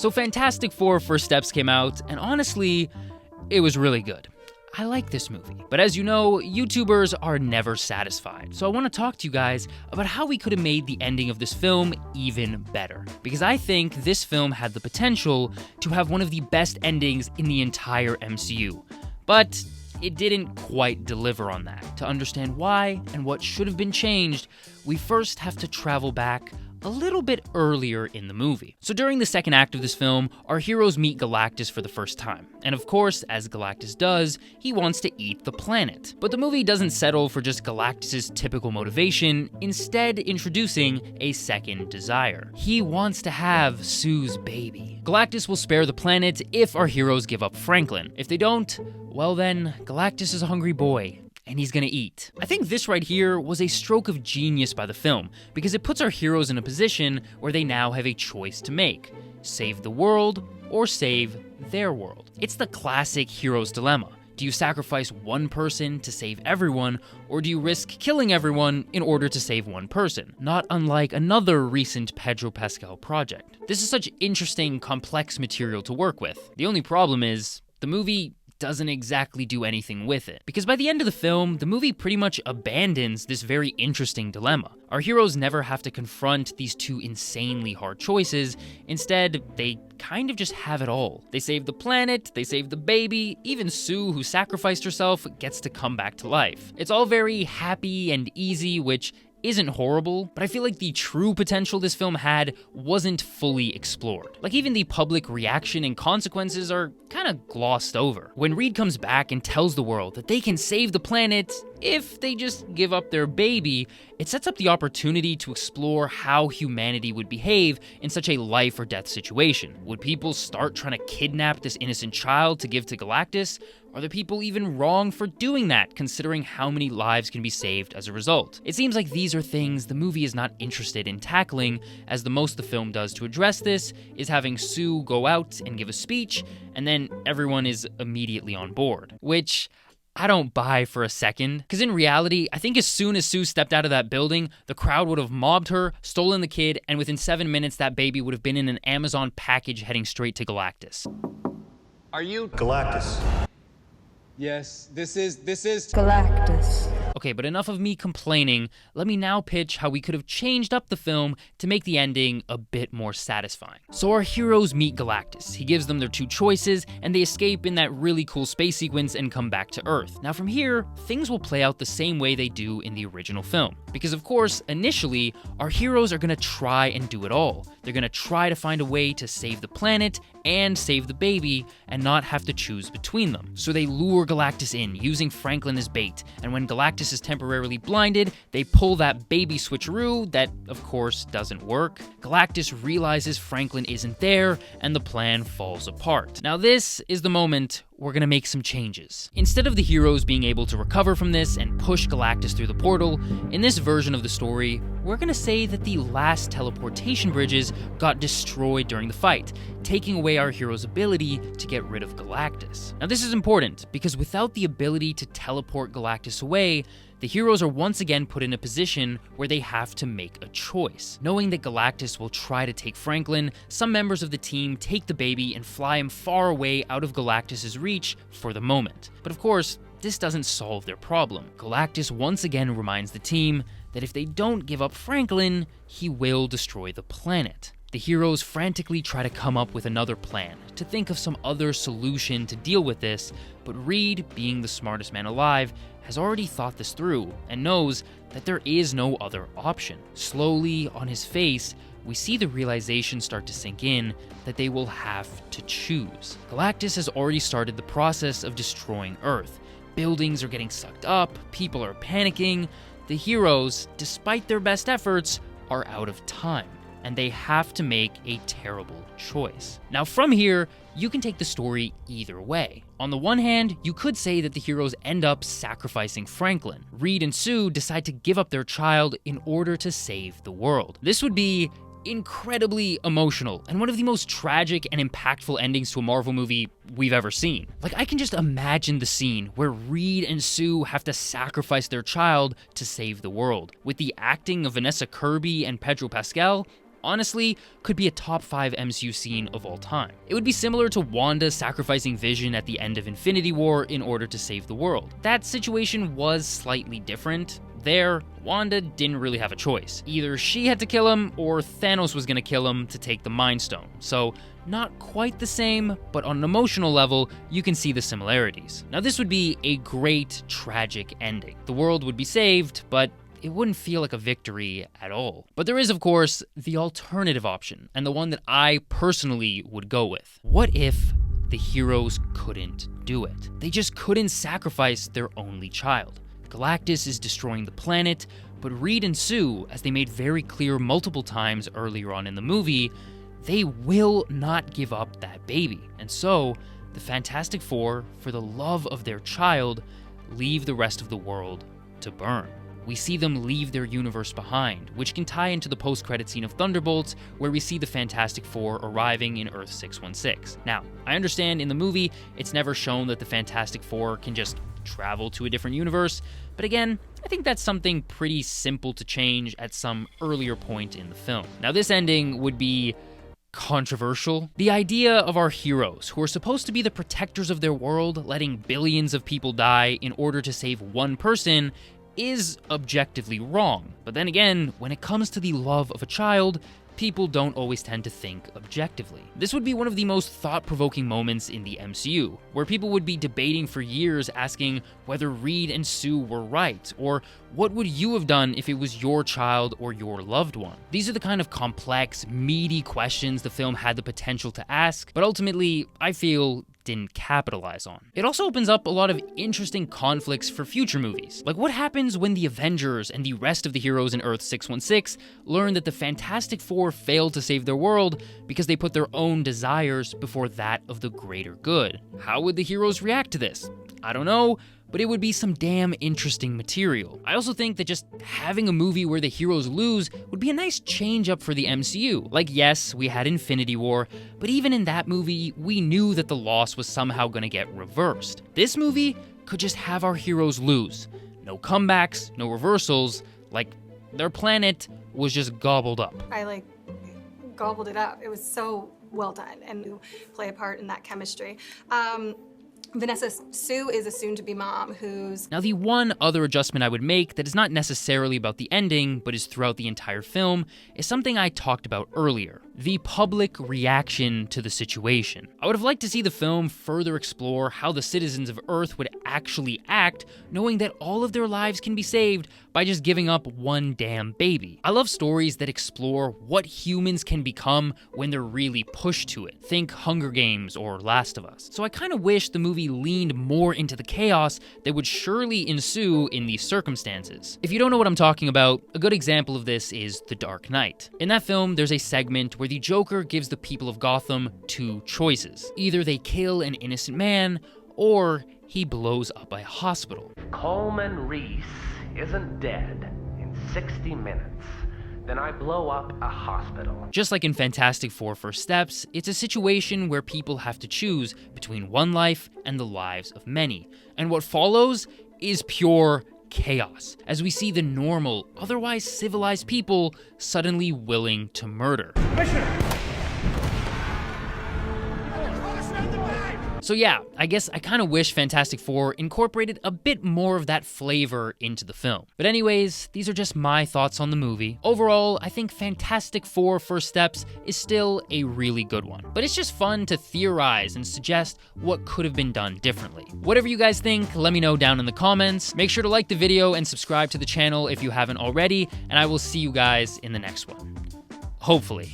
So Fantastic Four First Steps came out, and honestly, it was really good. I like this movie. But as you know, YouTubers are never satisfied. So I want to talk to you guys about how we could have made the ending of this film even better. Because I think this film had the potential to have one of the best endings in the entire MCU. But it didn't quite deliver on that. To understand why and what should have been changed, we first have to travel back a little bit earlier in the movie. So during the second act of this film, our heroes meet Galactus for the first time. And of course, as Galactus does, he wants to eat the planet. But the movie doesn't settle for just Galactus's typical motivation, instead introducing a second desire. He wants to have Sue's baby. Galactus will spare the planet if our heroes give up Franklin. If they don't, well then, Galactus is a hungry boy, and he's gonna eat. I think this right here was a stroke of genius by the film, because it puts our heroes in a position where they now have a choice to make. Save the world, or save their world. It's the classic hero's dilemma. Do you sacrifice one person to save everyone, or do you risk killing everyone in order to save one person? Not unlike another recent Pedro Pascal project. This is such interesting, complex material to work with. The only problem is, the movie doesn't exactly do anything with it. Because by the end of the film, the movie pretty much abandons this very interesting dilemma. Our heroes never have to confront these two insanely hard choices. Instead, they kind of just have it all. They save the planet, they save the baby, even Sue, who sacrificed herself, gets to come back to life. It's all very happy and easy, which isn't horrible, but I feel like the true potential this film had wasn't fully explored. Like, even the public reaction and consequences are kind of glossed over. When Reed comes back and tells the world that they can save the planet if they just give up their baby, it sets up the opportunity to explore how humanity would behave in such a life or death situation. Would people start trying to kidnap this innocent child to give to Galactus? Are the people even wrong for doing that, considering how many lives can be saved as a result? It seems like these are things the movie is not interested in tackling, as the most the film does to address this is having Sue go out and give a speech, and then everyone is immediately on board. Which I don't buy for a second, because in reality, I think as soon as Sue stepped out of that building, the crowd would have mobbed her, stolen the kid, and within 7 minutes that baby would have been in an Amazon package heading straight to Galactus. Are you Galactus? Yes, this is Galactus. Okay, but enough of me complaining. Let me now pitch how we could have changed up the film to make the ending a bit more satisfying. So our heroes meet Galactus. He gives them their two choices, and they escape in that really cool space sequence and come back to Earth. Now from here, things will play out the same way they do in the original film. Because of course, initially, our heroes are gonna try and do it all. They're gonna try to find a way to save the planet and save the baby and not have to choose between them. So they lure Galactus in, using Franklin as bait, and when Galactus is temporarily blinded, they pull that baby switcheroo that, of course, doesn't work. Galactus realizes Franklin isn't there, and the plan falls apart. Now this is the moment we're gonna make some changes. Instead of the heroes being able to recover from this and push Galactus through the portal, in this version of the story, we're gonna say that the last teleportation bridges got destroyed during the fight, taking away our hero's ability to get rid of Galactus. Now this is important, because without the ability to teleport Galactus away, the heroes are once again put in a position where they have to make a choice. Knowing that Galactus will try to take Franklin, some members of the team take the baby and fly him far away out of Galactus's reach for the moment. But of course, this doesn't solve their problem. Galactus once again reminds the team that if they don't give up Franklin, he will destroy the planet. The heroes frantically try to come up with another plan, to think of some other solution to deal with this, but Reed, being the smartest man alive, has already thought this through and knows that there is no other option. Slowly, on his face, we see the realization start to sink in that they will have to choose. Galactus has already started the process of destroying Earth. Buildings are getting sucked up, people are panicking. The heroes, despite their best efforts, are out of time, and they have to make a terrible choice. Now from here, you can take the story either way. On the one hand, you could say that the heroes end up sacrificing Franklin. Reed and Sue decide to give up their child in order to save the world. This would be incredibly emotional and one of the most tragic and impactful endings to a Marvel movie we've ever seen. Like, I can just imagine the scene where Reed and Sue have to sacrifice their child to save the world. With the acting of Vanessa Kirby and Pedro Pascal, honestly could be a top 5 MCU scene of all time. It would be similar to Wanda sacrificing Vision at the end of Infinity War in order to save the world. That situation was slightly different. There, Wanda didn't really have a choice. Either she had to kill him, or Thanos was gonna kill him to take the Mind Stone. So, not quite the same, but on an emotional level, you can see the similarities. Now, this would be a great, tragic ending. The world would be saved, but it wouldn't feel like a victory at all. But there is, of course, the alternative option, and the one that I personally would go with. What if the heroes couldn't do it? They just couldn't sacrifice their only child. Galactus is destroying the planet, but Reed and Sue, as they made very clear multiple times earlier on in the movie, they will not give up that baby. And so, the Fantastic Four, for the love of their child, leave the rest of the world to burn. We see them leave their universe behind, which can tie into the post-credit scene of Thunderbolts, where we see the Fantastic Four arriving in Earth 616. Now, I understand in the movie, it's never shown that the Fantastic Four can just travel to a different universe, but again, I think that's something pretty simple to change at some earlier point in the film. Now, this ending would be controversial. The idea of our heroes, who are supposed to be the protectors of their world, letting billions of people die in order to save one person, is objectively wrong. But then again, when it comes to the love of a child, people don't always tend to think objectively. This would be one of the most thought-provoking moments in the MCU, where people would be debating for years asking whether Reed and Sue were right, or what would you have done if it was your child or your loved one? These are the kind of complex, meaty questions the film had the potential to ask, but ultimately, I feel didn't capitalize on. It also opens up a lot of interesting conflicts for future movies. Like, what happens when the Avengers and the rest of the heroes in Earth 616 learn that the Fantastic Four failed to save their world because they put their own desires before that of the greater good? How would the heroes react to this? I don't know, but it would be some damn interesting material. I also think that just having a movie where the heroes lose would be a nice change up for the MCU. Like, yes, we had Infinity War, but even in that movie, we knew that the loss was somehow gonna get reversed. This movie could just have our heroes lose. No comebacks, no reversals, like, their planet was just gobbled up. I gobbled it up. It was so well done and play a part in that chemistry. Vanessa Sue is a soon-to-be mom who's... Now, the one other adjustment I would make that is not necessarily about the ending, but is throughout the entire film, is something I talked about earlier: the public reaction to the situation. I would have liked to see the film further explore how the citizens of Earth would actually act, knowing that all of their lives can be saved by just giving up one damn baby. I love stories that explore what humans can become when they're really pushed to it. Think Hunger Games or Last of Us. So I kind of wish the movie leaned more into the chaos that would surely ensue in these circumstances. If you don't know what I'm talking about, a good example of this is The Dark Knight. In that film, there's a segment where the Joker gives the people of Gotham two choices. Either they kill an innocent man, or he blows up a hospital. Coleman Reese isn't dead in 60 minutes. Then I blow up a hospital. Just like in Fantastic Four First Steps, it's a situation where people have to choose between one life and the lives of many. And what follows is pure chaos, as we see the normal, otherwise civilized people suddenly willing to murder. So yeah, I guess I kind of wish Fantastic Four incorporated a bit more of that flavor into the film. But anyways, these are just my thoughts on the movie. Overall, I think Fantastic Four First Steps is still a really good one. But it's just fun to theorize and suggest what could have been done differently. Whatever you guys think, let me know down in the comments. Make sure to like the video and subscribe to the channel if you haven't already, and I will see you guys in the next one. Hopefully.